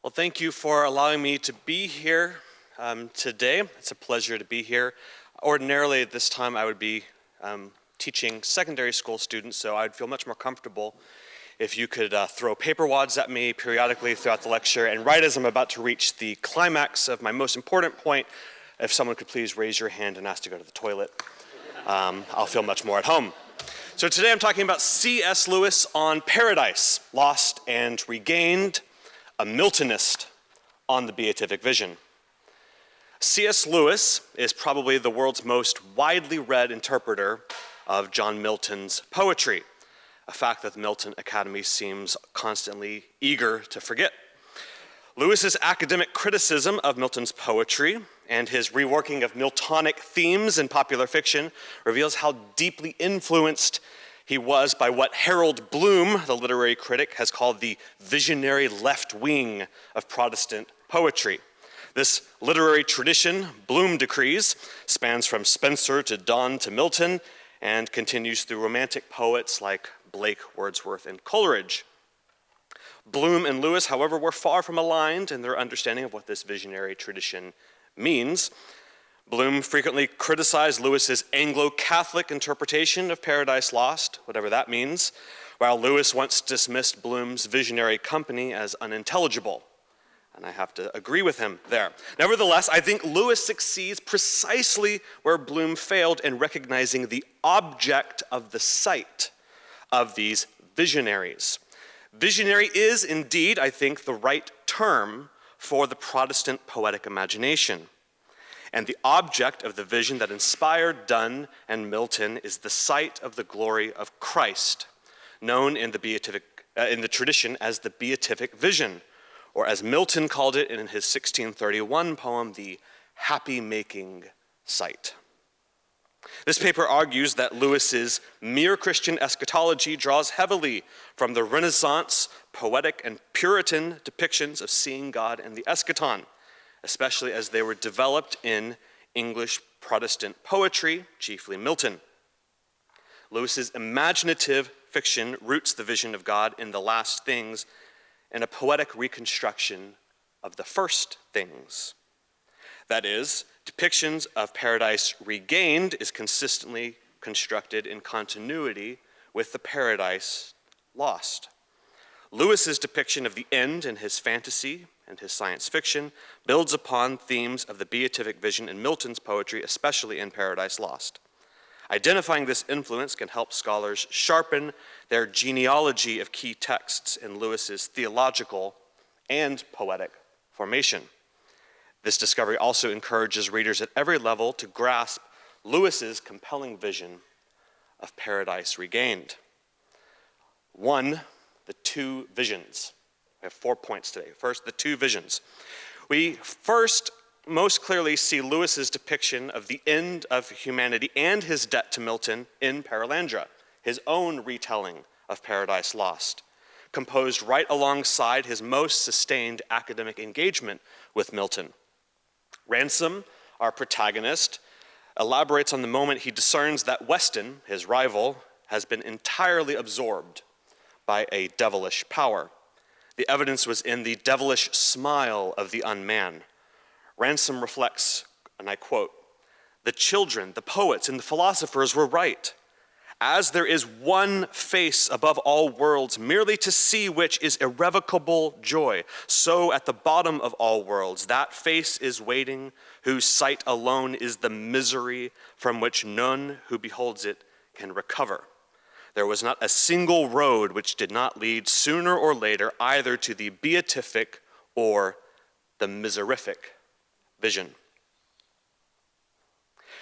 Well, thank you for allowing me to be here today. It's a pleasure to be here. Ordinarily, at this time, I would be teaching secondary school students, so I'd feel much more comfortable if you could throw paper wads at me periodically throughout the lecture, and right as I'm about to reach the climax of my most important point, if someone could please raise your hand and ask to go to the toilet, I'll feel much more at home. So today I'm talking about C.S. Lewis on Paradise, Lost and Regained, a Miltonist on the Beatific Vision. C.S. Lewis is probably the world's most widely read interpreter of John Milton's poetry, a fact that the Milton Academy seems constantly eager to forget. Lewis's academic criticism of Milton's poetry and his reworking of Miltonic themes in popular fiction reveals how deeply influenced he was by what Harold Bloom, the literary critic, has called the visionary left wing of Protestant poetry. This literary tradition, Bloom decrees, spans from Spenser to Donne to Milton and continues through romantic poets like Blake, Wordsworth, and Coleridge. Bloom and Lewis, however, were far from aligned in their understanding of what this visionary tradition means. Bloom frequently criticized Lewis's Anglo-Catholic interpretation of Paradise Lost, whatever that means, while Lewis once dismissed Bloom's visionary company as unintelligible. And I have to agree with him there. Nevertheless, I think Lewis succeeds precisely where Bloom failed in recognizing the object of the sight of these visionaries. Visionary is indeed, I think, the right term for the Protestant poetic imagination. And the object of the vision that inspired Donne and Milton is the sight of the glory of Christ, known in the tradition as the Beatific Vision, or as Milton called it in his 1631 poem, the happy-making sight. This paper argues that Lewis's mere Christian eschatology draws heavily from the Renaissance poetic and Puritan depictions of seeing God in the eschaton, especially as they were developed in English Protestant poetry, chiefly Milton. Lewis's imaginative fiction roots the vision of God in the last things in a poetic reconstruction of the first things. That is, depictions of Paradise Regained is consistently constructed in continuity with the Paradise Lost. Lewis's depiction of the end in his fantasy and his science fiction builds upon themes of the Beatific Vision in Milton's poetry, especially in Paradise Lost. Identifying this influence can help scholars sharpen their genealogy of key texts in Lewis's theological and poetic formation. This discovery also encourages readers at every level to grasp Lewis's compelling vision of Paradise Regained. 1, the two visions. I have 4 points today. First, the two visions. We first most clearly see Lewis's depiction of the end of humanity and his debt to Milton in Paralandra, his own retelling of Paradise Lost, composed right alongside his most sustained academic engagement with Milton. Ransom, our protagonist, elaborates on the moment he discerns that Weston, his rival, has been entirely absorbed by a devilish power. The evidence was in the devilish smile of the unman. Ransom reflects, and I quote, "The children, the poets, and the philosophers were right. As there is one face above all worlds, merely to see which is irrevocable joy, so at the bottom of all worlds, that face is waiting, whose sight alone is the misery from which none who beholds it can recover. There was not a single road which did not lead sooner or later either to the Beatific or the Miserific Vision."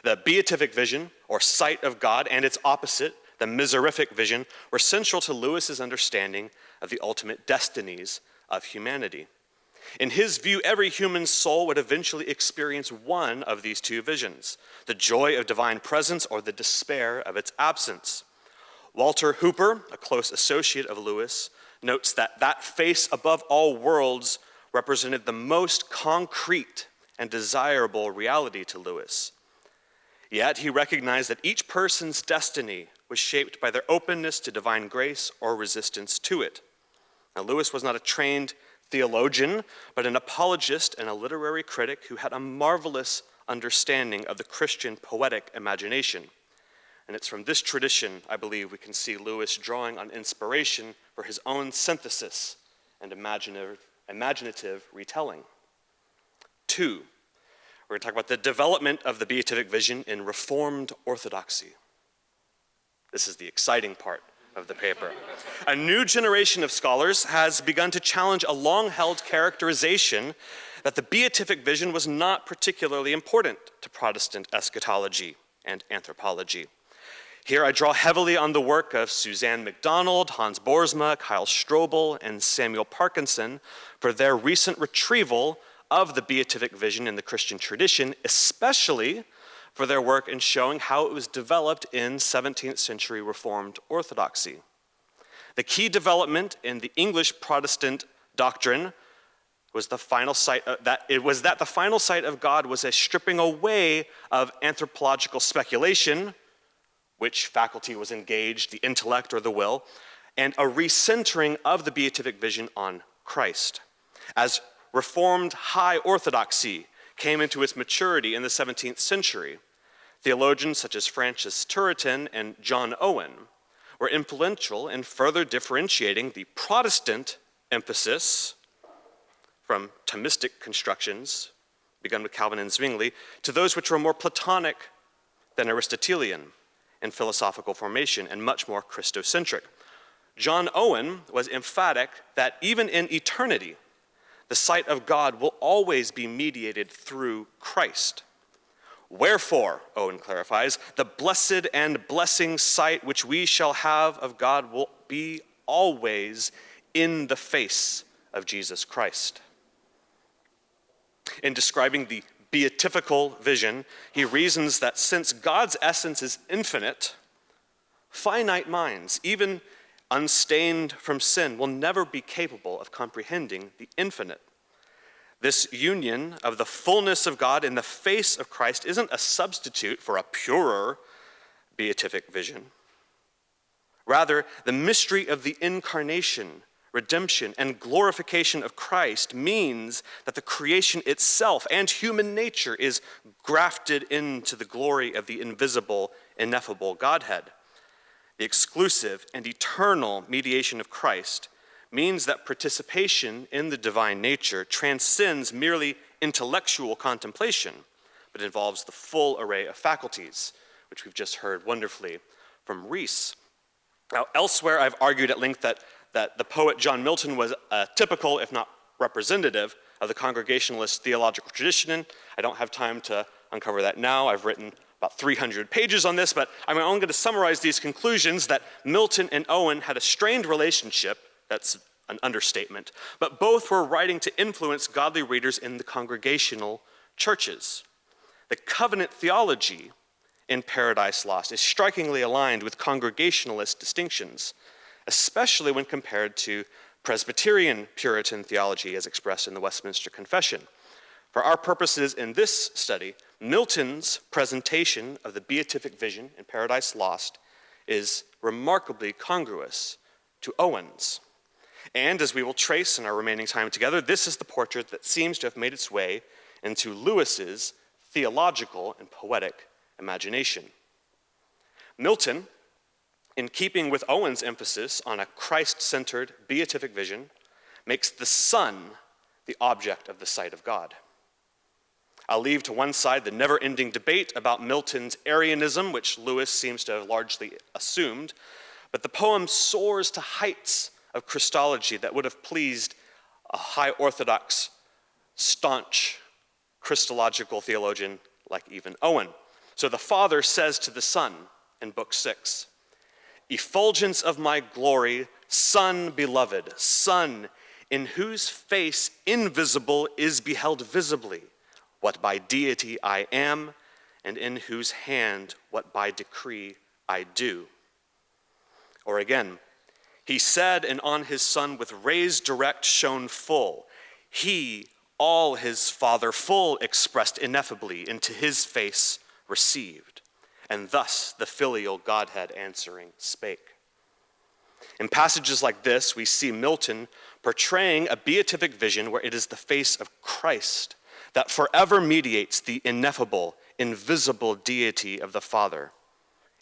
The Beatific Vision, or sight of God, and its opposite, the Miserific Vision, were central to Lewis's understanding of the ultimate destinies of humanity. In his view, every human soul would eventually experience one of these two visions, the joy of divine presence or the despair of its absence. Walter Hooper, a close associate of Lewis, notes that that face above all worlds represented the most concrete and desirable reality to Lewis. Yet he recognized that each person's destiny was shaped by their openness to divine grace or resistance to it. Now, Lewis was not a trained theologian, but an apologist and a literary critic who had a marvelous understanding of the Christian poetic imagination. And it's from this tradition, I believe, we can see Lewis drawing on inspiration for his own synthesis and imaginative retelling. 2, we're going to talk about the development of the beatific vision in Reformed orthodoxy. This is the exciting part of the paper. A new generation of scholars has begun to challenge a long-held characterization that the beatific vision was not particularly important to Protestant eschatology and anthropology. Here I draw heavily on the work of Suzanne MacDonald, Hans Boersma, Kyle Strobel, and Samuel Parkinson for their recent retrieval of the beatific vision in the Christian tradition, especially for their work in showing how it was developed in 17th century Reformed orthodoxy. The key development in the English Protestant doctrine was the final sight that the final sight of God was a stripping away of anthropological speculation, which faculty was engaged, the intellect or the will, and a recentering of the beatific vision on Christ. As Reformed high orthodoxy came into its maturity in the 17th century, theologians such as Francis Turretin and John Owen were influential in further differentiating the Protestant emphasis from Thomistic constructions, begun with Calvin and Zwingli, to those which were more Platonic than Aristotelian in philosophical formation and much more Christocentric. John Owen was emphatic that even in eternity, the sight of God will always be mediated through Christ. Wherefore, Owen clarifies, the blessed and blessing sight which we shall have of God will be always in the face of Jesus Christ. In describing the beatifical vision, he reasons that since God's essence is infinite, finite minds, even unstained from sin, will never be capable of comprehending the infinite. This union of the fullness of God in the face of Christ isn't a substitute for a purer beatific vision. Rather, the mystery of the incarnation, redemption, and glorification of Christ means that the creation itself and human nature is grafted into the glory of the invisible, ineffable Godhead. The exclusive and eternal mediation of Christ means that participation in the divine nature transcends merely intellectual contemplation, but involves the full array of faculties, which we've just heard wonderfully from Rees. Now, elsewhere, I've argued at length that the poet John Milton was typical, if not representative, of the Congregationalist theological tradition. I don't have time to uncover that now. I've written about 300 pages on this, but I'm only going to summarize these conclusions that Milton and Owen had a strained relationship. That's an understatement. But both were writing to influence godly readers in the congregational churches. The covenant theology in Paradise Lost is strikingly aligned with Congregationalist distinctions, especially when compared to Presbyterian Puritan theology as expressed in the Westminster Confession. For our purposes in this study, Milton's presentation of the beatific vision in Paradise Lost is remarkably congruous to Owen's. And as we will trace in our remaining time together, this is the portrait that seems to have made its way into Lewis's theological and poetic imagination. Milton, in keeping with Owen's emphasis on a Christ-centered beatific vision, makes the Son the object of the sight of God. I'll leave to one side the never-ending debate about Milton's Arianism, which Lewis seems to have largely assumed, but the poem soars to heights of Christology that would have pleased a high orthodox, staunch Christological theologian like even Owen. So the Father says to the Son in Book 6, "Effulgence of my glory, Son beloved, Son, in whose face invisible is beheld visibly, what by deity I am, and in whose hand what by decree I do." Or again, "He said, and on his Son with rays direct shone full. He, all his Father full expressed ineffably, into his face received. And thus the filial Godhead answering spake." In passages like this, we see Milton portraying a beatific vision where it is the face of Christ that forever mediates the ineffable, invisible deity of the Father.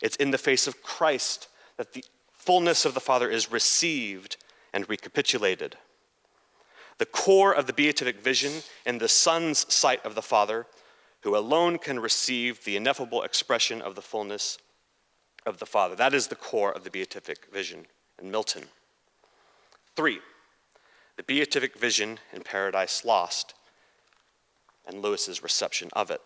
It's in the face of Christ that the fullness of the Father is received and recapitulated. The core of the beatific vision in the Son's sight of the Father, who alone can receive the ineffable expression of the fullness of the Father. That is the core of the beatific vision in Milton. 3, the beatific vision in Paradise Lost and Lewis's reception of it.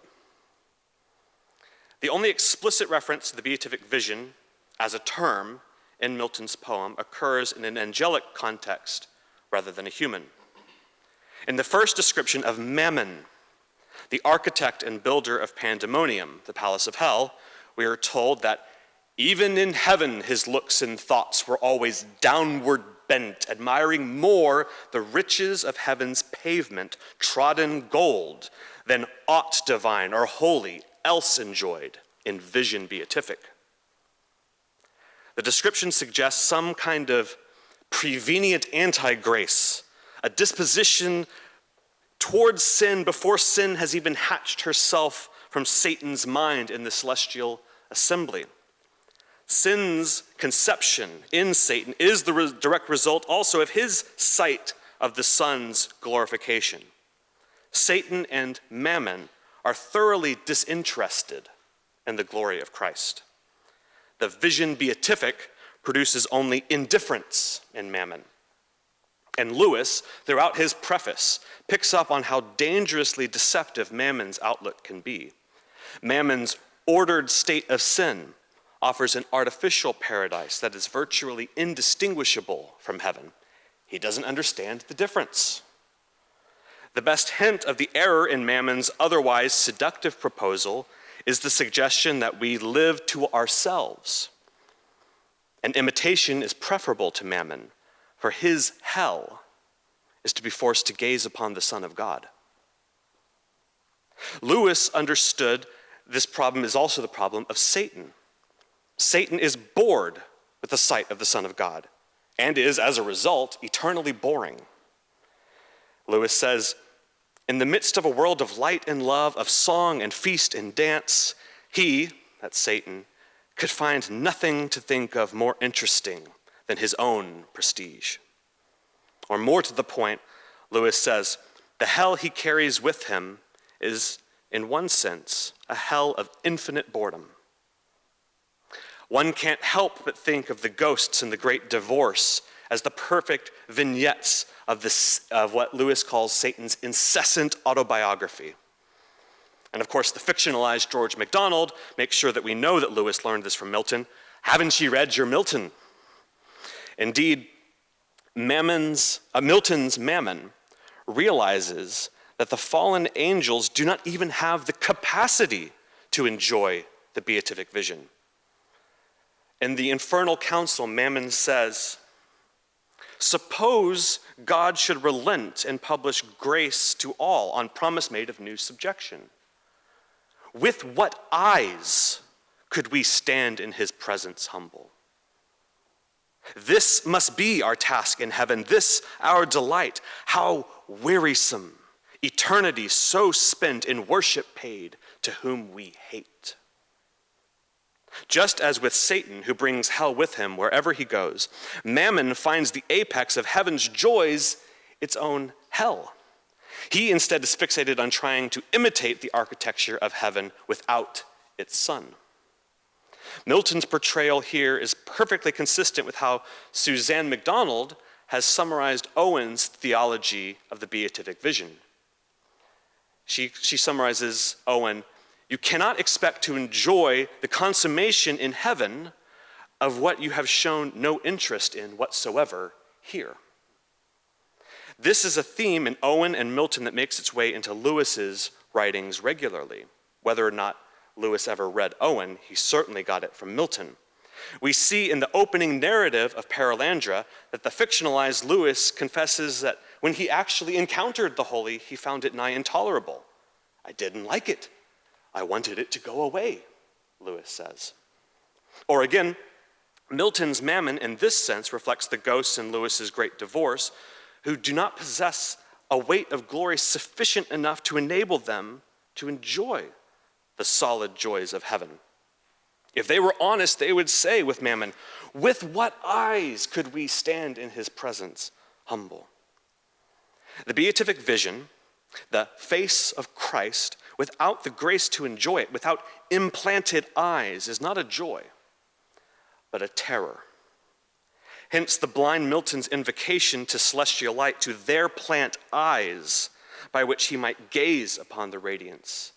The only explicit reference to the beatific vision as a term in Milton's poem occurs in an angelic context rather than a human. In the first description of Mammon, the architect and builder of Pandemonium, the palace of hell, we are told that even in heaven his looks and thoughts were always downward bent, admiring more the riches of heaven's pavement, trodden gold, than aught divine or holy else enjoyed in vision beatific. The description suggests some kind of prevenient anti-grace, a disposition towards sin before sin has even hatched herself from Satan's mind in the celestial assembly. Sin's conception in Satan is the direct result also of his sight of the Son's glorification. Satan and Mammon are thoroughly disinterested in the glory of Christ. The vision beatific produces only indifference in Mammon. And Lewis, throughout his preface, picks up on how dangerously deceptive Mammon's outlook can be. Mammon's ordered state of sin offers an artificial paradise that is virtually indistinguishable from heaven. He doesn't understand the difference. The best hint of the error in Mammon's otherwise seductive proposal is the suggestion that we live to ourselves. And imitation is preferable to Mammon, for his hell is to be forced to gaze upon the Son of God. Lewis understood this problem is also the problem of Satan. Satan is bored with the sight of the Son of God and is, as a result, eternally boring. Lewis says, in the midst of a world of light and love, of song and feast and dance, he, that's Satan, could find nothing to think of more interesting than his own prestige. Or more to the point, Lewis says, the hell he carries with him is, in one sense, a hell of infinite boredom. One can't help but think of the ghosts in The Great Divorce as the perfect vignettes of what Lewis calls Satan's incessant autobiography. And of course, the fictionalized George MacDonald makes sure that we know that Lewis learned this from Milton. Haven't you read your Milton? Indeed, Milton's Mammon realizes that the fallen angels do not even have the capacity to enjoy the beatific vision. In the Infernal Council, Mammon says, suppose God should relent and publish grace to all on promise made of new subjection. With what eyes could we stand in his presence humble? This must be our task in heaven, this our delight. How wearisome, eternity so spent in worship paid to whom we hate. Just as with Satan, who brings hell with him wherever he goes, Mammon finds the apex of heaven's joys its own hell. He instead is fixated on trying to imitate the architecture of heaven without its Son. Milton's portrayal here is perfectly consistent with how Suzanne MacDonald has summarized Owen's theology of the beatific vision. She summarizes Owen, you cannot expect to enjoy the consummation in heaven of what you have shown no interest in whatsoever here. This is a theme in Owen and Milton that makes its way into Lewis's writings regularly. Whether or not Lewis ever read Owen, he certainly got it from Milton. We see in the opening narrative of Paralandra that the fictionalized Lewis confesses that when he actually encountered the holy, he found it nigh intolerable. I didn't like it. I wanted it to go away, Lewis says. Or again, Milton's Mammon, in this sense, reflects the ghosts in Lewis's Great Divorce, who do not possess a weight of glory sufficient enough to enable them to enjoy the solid joys of heaven. If they were honest, they would say with Mammon, "With what eyes could we stand in his presence humble?" The beatific vision, the face of Christ, without the grace to enjoy it, without implanted eyes, is not a joy, but a terror. Hence the blind Milton's invocation to celestial light to there plant eyes by which he might gaze upon the radiance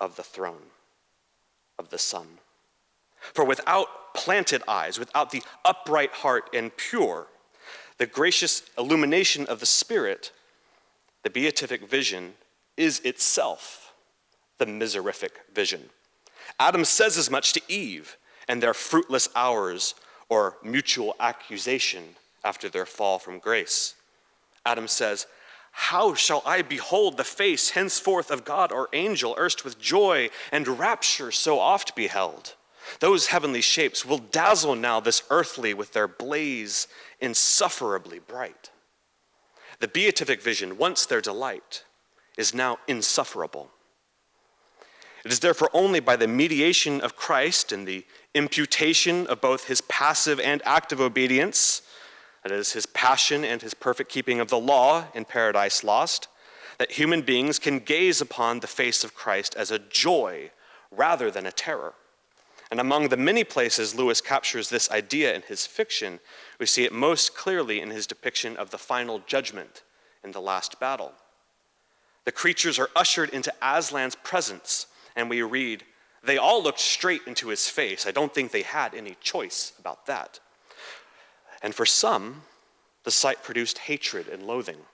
of the throne of the Son. For without planted eyes, without the upright heart and pure, the gracious illumination of the Spirit, the beatific vision is itself the miserific vision. Adam says as much to Eve and their fruitless hours or mutual accusation after their fall from grace. Adam says, "How shall I behold the face henceforth of God or angel, erst with joy and rapture so oft beheld? Those heavenly shapes will dazzle now this earthly with their blaze insufferably bright." The beatific vision, once their delight, is now insufferable. It is therefore only by the mediation of Christ and the imputation of both his passive and active obedience, that is, his passion and his perfect keeping of the law in Paradise Lost, that human beings can gaze upon the face of Christ as a joy rather than a terror. And among the many places Lewis captures this idea in his fiction, we see it most clearly in his depiction of the final judgment in the last battle. The creatures are ushered into Aslan's presence, and we read, "They all looked straight into his face." I don't think they had any choice about that. And for some, the sight produced hatred and loathing,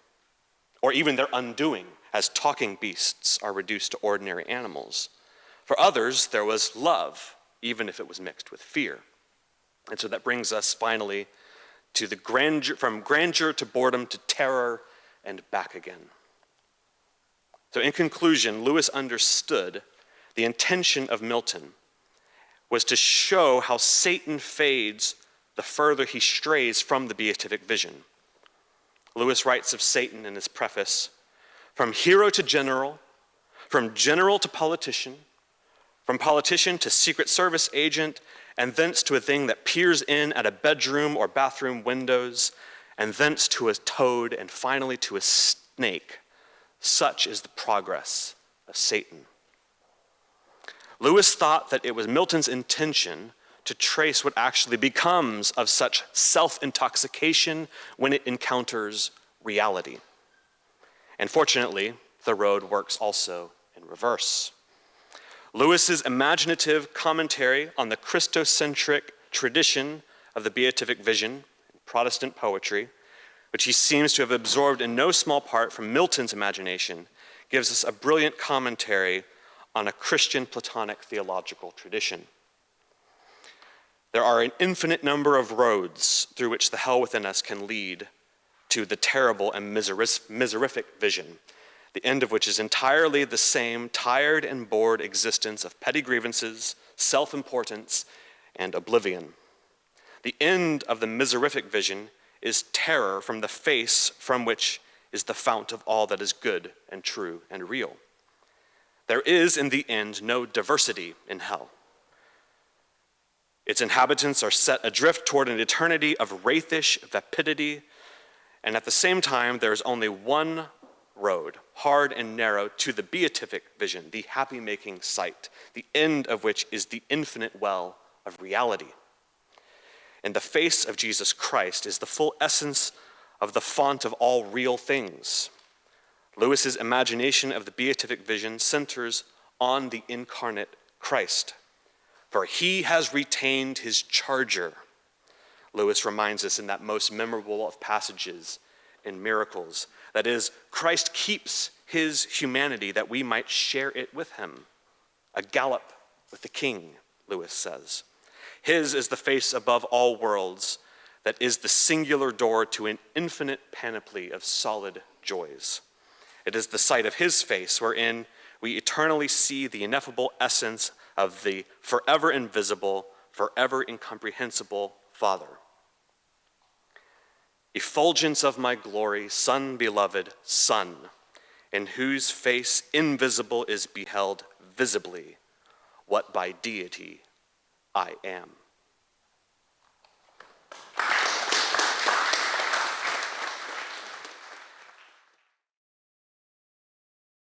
or even their undoing, as talking beasts are reduced to ordinary animals. For others, there was love, even if it was mixed with fear. And so that brings us finally to the grandeur, from grandeur to boredom to terror and back again. So in conclusion, Lewis understood the intention of Milton was to show how Satan fades the further he strays from the beatific vision. Lewis writes of Satan in his preface, "From hero to general, from general to politician, from politician to Secret Service agent, and thence to a thing that peers in at a bedroom or bathroom windows, and thence to a toad, and finally to a snake. Such is the progress of Satan." Lewis thought that it was Milton's intention to trace what actually becomes of such self-intoxication when it encounters reality. And fortunately, the road works also in reverse. Lewis's imaginative commentary on the Christocentric tradition of the beatific vision in Protestant poetry, which he seems to have absorbed in no small part from Milton's imagination, gives us a brilliant commentary on a Christian Platonic theological tradition. There are an infinite number of roads through which the hell within us can lead to the terrible and miserific vision, the end of which is entirely the same tired and bored existence of petty grievances, self-importance, and oblivion. The end of the miserific vision is terror from the face from which is the fount of all that is good and true and real. There is, in the end, no diversity in hell. Its inhabitants are set adrift toward an eternity of wraithish vapidity, and at the same time, there is only one road, hard and narrow, to the beatific vision, the happy-making sight, the end of which is the infinite well of reality. In the face of Jesus Christ is the full essence of the font of all real things. Lewis's imagination of the beatific vision centers on the incarnate Christ. For he has retained his charger, Lewis reminds us in that most memorable of passages in Miracles. That is, Christ keeps his humanity that we might share it with him. A gallop with the King, Lewis says. His is the face above all worlds that is the singular door to an infinite panoply of solid joys. It is the sight of his face wherein we eternally see the ineffable essence of the forever invisible, forever incomprehensible Father. Effulgence of my glory, Son beloved, Son, in whose face invisible is beheld visibly what by deity I am.